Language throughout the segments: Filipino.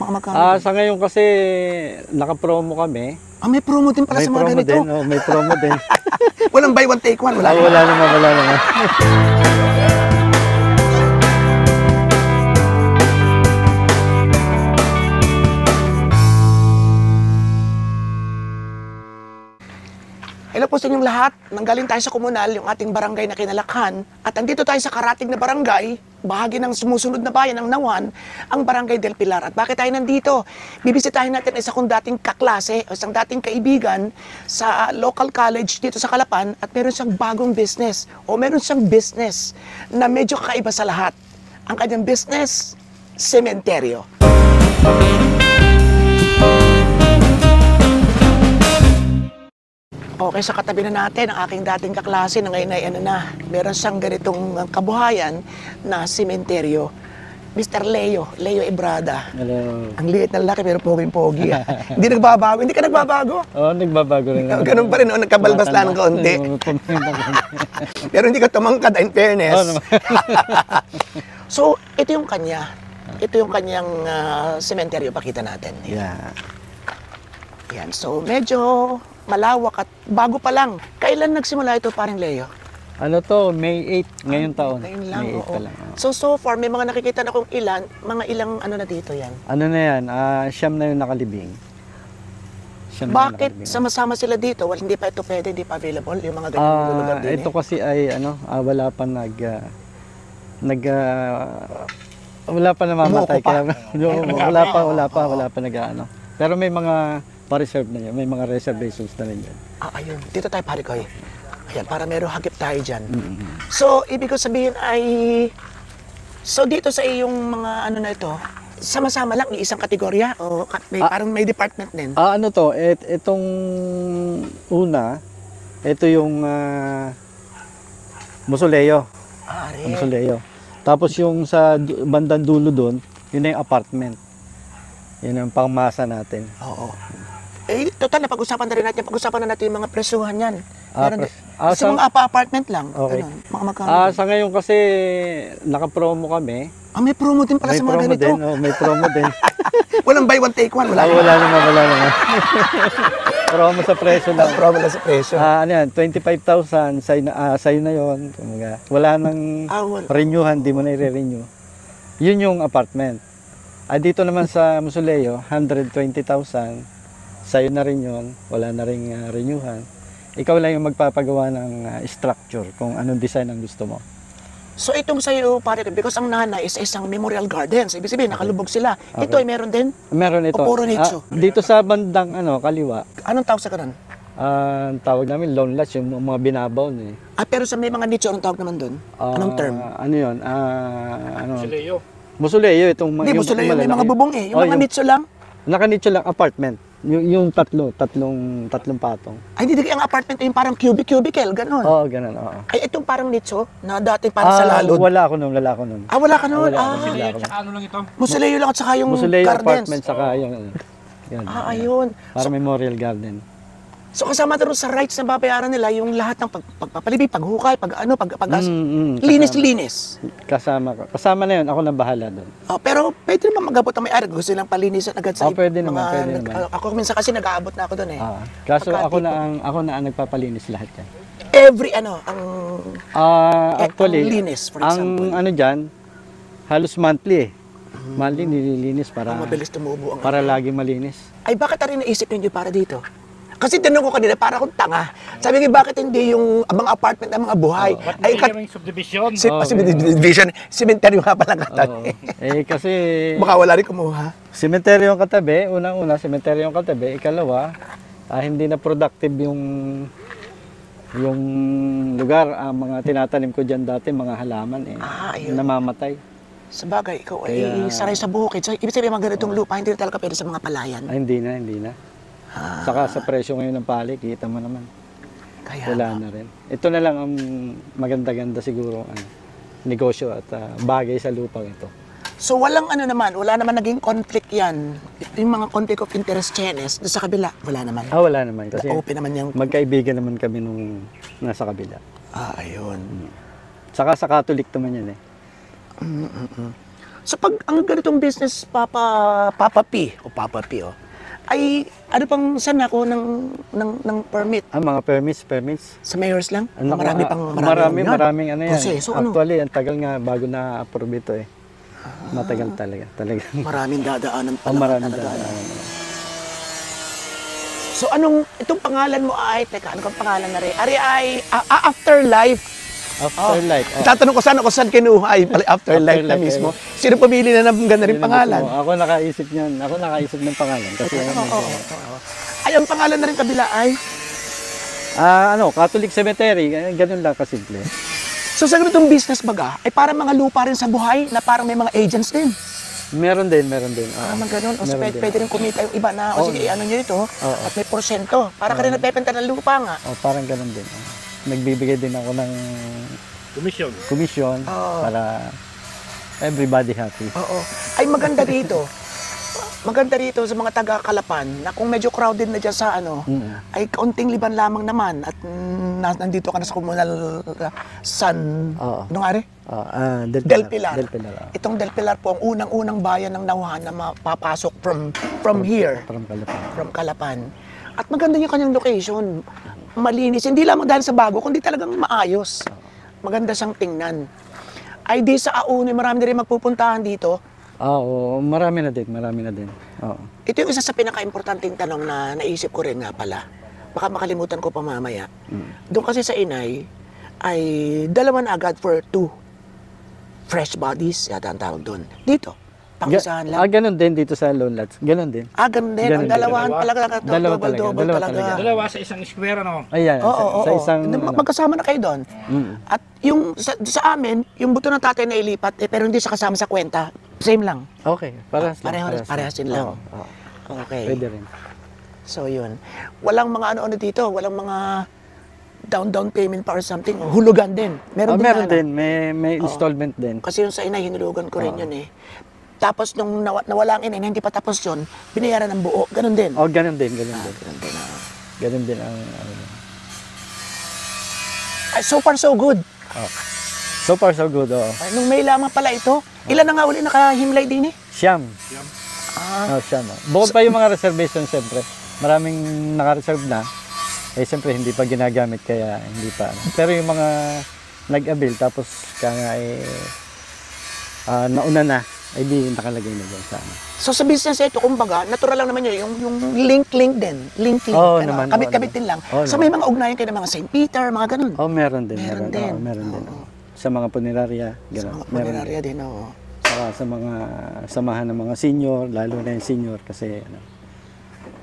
Mga magkano? Sa ngayon kasi naka-promo kami. May promo din pala sa mga ganito. May promo din. Walang buy one take one, wala naman. Hello po sa inyong lahat. Nanggaling tayo sa komunal, yung ating barangay na Kinalakhan. At andito tayo sa karating na barangay, bahagi ng sumusunod na bayan ng Nawan, ang Barangay del Pilar. At bakit tayo nandito? Bibisitahin natin isa kong dating kaklase, o isang dating kaibigan sa local college dito sa Calapan, at meron siyang bagong business, o meron siyang business na medyo kakaiba sa lahat. Ang kanyang business, sementeryo. Okay, sa katabi na natin ang aking dating kaklase na ngayon ay meron siyang ganitong kabuhayan na sementeryo. Mr. Leo Ebrada. Hello. Ang liit na lalaki pero poging-pogi. Hindi nagbabago. Hindi ka nagbabago? Oo, nagbabago rin. Ganun pa rin, nagkabalbas lang ng kaunti. Pero hindi ka tumangkad, in fairness. So, ito yung kanya. Ito yung kanyang sementeryo. Pakita natin. Yeah. Yan, so medyo malawak at bago pa lang. Kailan nagsimula ito, paring Leo? Ano to, May 8 ngayon taon. Ngayon lang, May 8 oo. pa lang. So far, may mga nakikita na kung mga ilang na dito yan. Ano na yan, siyam na yung nakalibing. Bakit sama-sama sila dito? Well, hindi pa ito pwede, hindi pa available, yung mga ganyan lugar din ito kasi ay, wala pa wala pa namamatay. Kaya, wala pa Pero may mga pa-reserve na yan, may mga reservations na rin yan. Ayun. Dito tayo, pare ko. Ayan, para meron hagip tayo dyan. So, ibig ko sabihin ay... So, dito sa iyong mga na ito, sama-sama lang, isang kategorya? O parang may department din? Ano to, itong una, ito yung Mausoleo. Mausoleo. Tapos yung sa bandang dulo doon, yun na yung apartment. Yun ang pangmasa natin. Oo. Total, pag-usapan na rin natin. Pag-usapan na natin yung mga presyuhan yan. Kasi mga apartment lang. Okay. Ganun, mga magkano. Sa ngayon kasi naka-promo kami. May promo din pala sa mga ganito. May promo din. Walang buy one take one. Wala naman. Promo sa presyo lang. Promo lang sa presyo. Ano yan, 25,000, sa'yo na yun. Wala nang renewhan, di mo na i-renew. Yun yung apartment. Dito naman sa Mausoleo, 120,000. Sa'yo na rin yun, wala na rin renewhan. Ikaw lang yung magpapagawa ng structure kung anong design ang gusto mo. So itong sa'yo, pare, because ang nanay is isang memorial garden. So, ibig sabihin, nakalubog sila. Okay. Ito ay meron din? Meron ito. O puro nicho? Dito sa bandang kaliwa. Anong tawag sa kanan? Tawag namin lawn lots, yung mga binabaw. Pero sa may mga nicho, anong tawag naman doon? Anong term? Ano yun? Mausoleo. Hindi, Mausoleo may mga bubong eh. Yung mga nicho lang? Naka-nicho lang, apartment. Yung tatlong patong. Ay, hindi ang apartment yung parang cubicle, gano'n. Oo, gano'n, oo. Ay, itong parang nicho na dating parang sa lalod. Wala ako nun. Wala ka nun? Mausoleo tsaka ano lang ito? Mausoleo lang at saka yung Mausoleo gardens. apartment, saka yung... Ayun. Para memorial garden. So kasama doon sa rights na babayaran nila yung lahat ng pagpapalibi, paghukay, linis-linis. Kasama na yun, ako nang bahala doon. Pero pwede naman mag-abot ang may-ari, gusto lang palinisan agad sa pwede naman. Ako minsan kasi nag-aabot na ako doon eh. Kaso ako na ang nagpapalinis lahat yan. Every actually, linis, for example. Ang dyan, halos monthly eh. Monthly nililinis para mabilis tumubo ang para lagi malinis. Ay, bakit rin naisip niyo para dito? Kasi tinanong ko kanina, para akong tanga. Sabi ko, bakit hindi yung mga apartment ng mga buhay? Yung subdivision. Subdivision. Cemetery nga pala katabi. Kasi... Baka wala rin kumuha. Cemetery yung katabi. Unang-una, cemetery yung katabi. Ikalawa, hindi na productive yung lugar. Mga tinatanim ko dyan dati, mga halaman Ayun. namamatay. Sabagay, ikaw ay saray sa bukid. So, ibig sabihin, mga ganitong lupa, hindi na talaga pwede sa mga palayan. Hindi na. Saka sa presyo ngayon ng pali, kita mo naman. Wala na rin. Ito na lang ang maganda-ganda siguro negosyo at bagay sa lupang ito. So wala naman naging conflict yan. Yung mga conflict of interest chenes, sa kabila, wala naman. Wala naman. Kasi open naman yung... magkaibigan naman kami nung nasa kabila. Ayun. Saka sa Catholic naman yan eh. So pag ang ganitong business, Papa P, ay ano pang saan ako ng permit? Mga permits. Sa mayors lang? Ano, maraming ano yan. Proseso, ano? Actually, ang tagal nga bago na-approve ito eh. Matagal talaga. Maraming dadaanan pala. Maraming talaga. dadaanan. So itong pangalan mo ay, teka, ano kang pangalan na rin? Ari ay Afterlife. Afterlife. Tatanong ko saan kinuha ay pala Afterlife na Afterlife, mismo. Sino pumili na ng ganda rin pangalan? Ako nakaisip niyan. Ako nakaisip ng pangalan. Kasi Ay, ang pangalan na rin kabila ay? Catholic Cemetery. Ganun lang kasimple. So sa ganitong business baga, ay parang mga lupa rin sa buhay na parang may mga agents din. Meron din. Parang ganun. O Meron din. pwede rin kumita yung iba na, sige, ano nyo ito, at may porsyento. Para ka rin nagpepenta ng lupa nga. Parang ganun din. Nagbibigay din ako ng commission para everybody happy. Oo. Ay maganda dito. Maganda rito sa mga taga-Kalapan na kung medyo crowded na dyan sa ay kaunting liban lamang naman at nandito ka na sa komunal San, ano nga rin? Del Pilar. Itong Del Pilar po ang unang-unang bayan ng Nauhan na mapapasok from here. From Kalapan. At maganda yung kanyang location. Malinis. Hindi lamang dahil sa bago, kundi talagang maayos. Maganda siyang tingnan. Ay di sa Auni, marami na rin magpupuntahan dito. Marami na din. Ito yung isa sa pinaka-importanting tanong na naisip ko rin nga pala. Baka makalimutan ko pa mamaya. Doon kasi sa Inay, ay dalawa na agad for 2 fresh bodies, yata ang tawag doon. Dito, pangisahan lang. Ganun din dito sa Lone Lots. Ganun din. Ganun din. Ang dalawahan talaga. Double talaga. Dalawa sa isang square, ano? Ayan, sa isang... Magkasama na kayo doon. At yung sa amin, yung buto ng tatay na ilipat, pero hindi siya kasama sa kwenta. Same lang. Okay, Parehas din lang. Okay. Pwede rin. So yun. Walang mga ano dito, walang mga down payment pa or something. Hulugan din. Meron din. May installment din. Kasi yung sa Inay, hinulugan ko rin yun eh. Tapos nung nawala ang Inay, hindi pa tapos yun, binayaran ng buo. Ganun din. Ganun din. Ganun din ang... So far, so good. So far, so good, Nung May lamang pala ito, ilan na nga uli nakahimlay din eh? Siyam. Siyam. Bukod pa yung mga reservation, siyempre. Maraming naka-reserve na. Siyempre, hindi pa ginagamit, kaya hindi pa. Pero yung mga nag-avail, tapos nauna na, ay di nakalagay na dyan sa So sa business ito, kumbaga, natural lang naman yun, yung link din. Link. Naman. Kabit din lang. So may mga ugnayan kayo ng mga St. Peter, mga ganun. Meron din. Meron din. Sa mga punerarya, gano'n. Sa mga punerarya din, oo. Sa mga samahan ng mga senior, lalo na yung senior kasi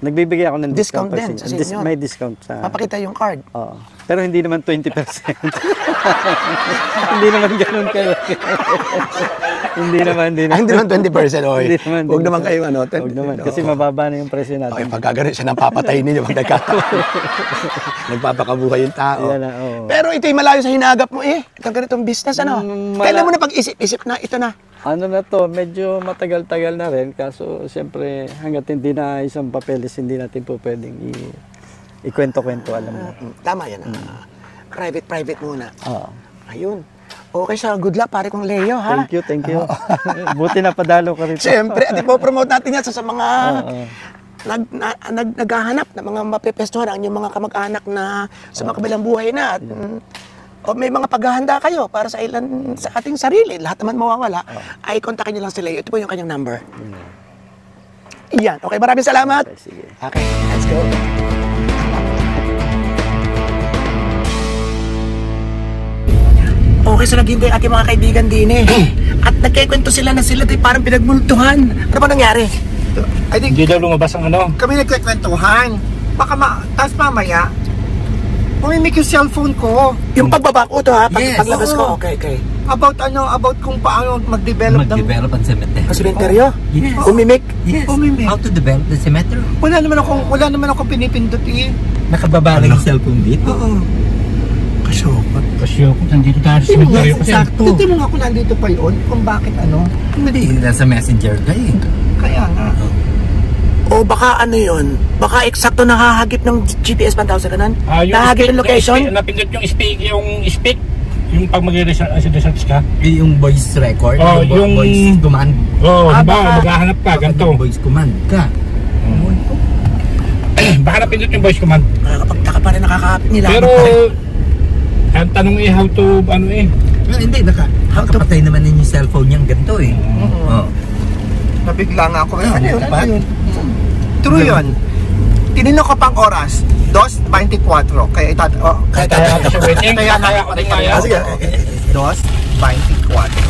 nagbibigay ako ng discount din sa senior. May discount sa... Papakita yung card. Oo. Pero hindi naman 20%. Hindi naman gano'n kayo. Hindi naman 20%, oy. Huwag naman kayo Huwag naman, kasi mababa na yung presyo natin. Okay, pagkagano'n siya nang papatayin ninyo, nagpapakabuhay yung tao. Pero ito'y malayo sa hinagap mo eh. Itong ganitong business, Kailan mo na pag-isip-isip na ito na? Medyo matagal-tagal na rin. Kaso, siyempre, hanggat hindi na isang papeles, hindi natin po pwedeng ikwento-kwento, alam mo. Tama yan. Private muna. Ayun. Okay siya. Good luck, pare kong Leo, ha? Thank you. Buti na padalo ka rito. Siyempre, at ipopromote natin yan sa mga naghahanap ng mga mapepestuhan ang inyong mga kamag-anak na sa mga kabilang buhay na. At, o may mga paghahanda kayo para sa ating sarili, lahat naman mawawala, ay kontakin niyo lang si Leo. Ito po yung kanyang number. Iyan. Okay, maraming salamat. Okay, sige. Okay, let's go. Okay, so naghintay ang ating mga kaibigan din eh. At nagkikwento sila na sila parang pinagmultuhan. Ano ba nangyari? I think hindi daw lumabas ang Kami nagkikwentuhan. Baka tapos mamaya, umimik yung cellphone ko. Yung pagbaba ko to ha? Yes. Paglabas ko? Okay. About kung paano mag-develop ang cemetery. Ang sementeryo? Yes. Umimik? Yes. Umimik. How to develop the cemetery? Wala naman akong pinipindot eh. Nakababa lang yung cellphone dito. Oo. Kasyo ko, nandito tayo sa cemetery kasi. Sakto. Titinong ako nandito pa yun kung bakit Hindi, nasa messenger ka eh. Kaya nga. O baka yun? Baka eksakto nakahagip ng GPS 1000 ka nun? Nahagip yung location? Napindot yung speak. Yung pag mag-research ka. Yung voice record, Oh, yung voice command. Oo, Ah, ba, baka- maghahanap ka, ganito. Voice command ka. Baka napindot yung voice command. Nakakapagtaka pa rin nakakapit nila. Pero, ang tanong how to, Hindi, nakapatay naman yung cellphone niyang ganito eh. Oh. Nabigla nga ako. Ano yun? Dapat. True yun. Tinino ko pang oras, 2:24. Kaya kaya tayo siya waiting. Kaya na Kaya Sige. 2:24.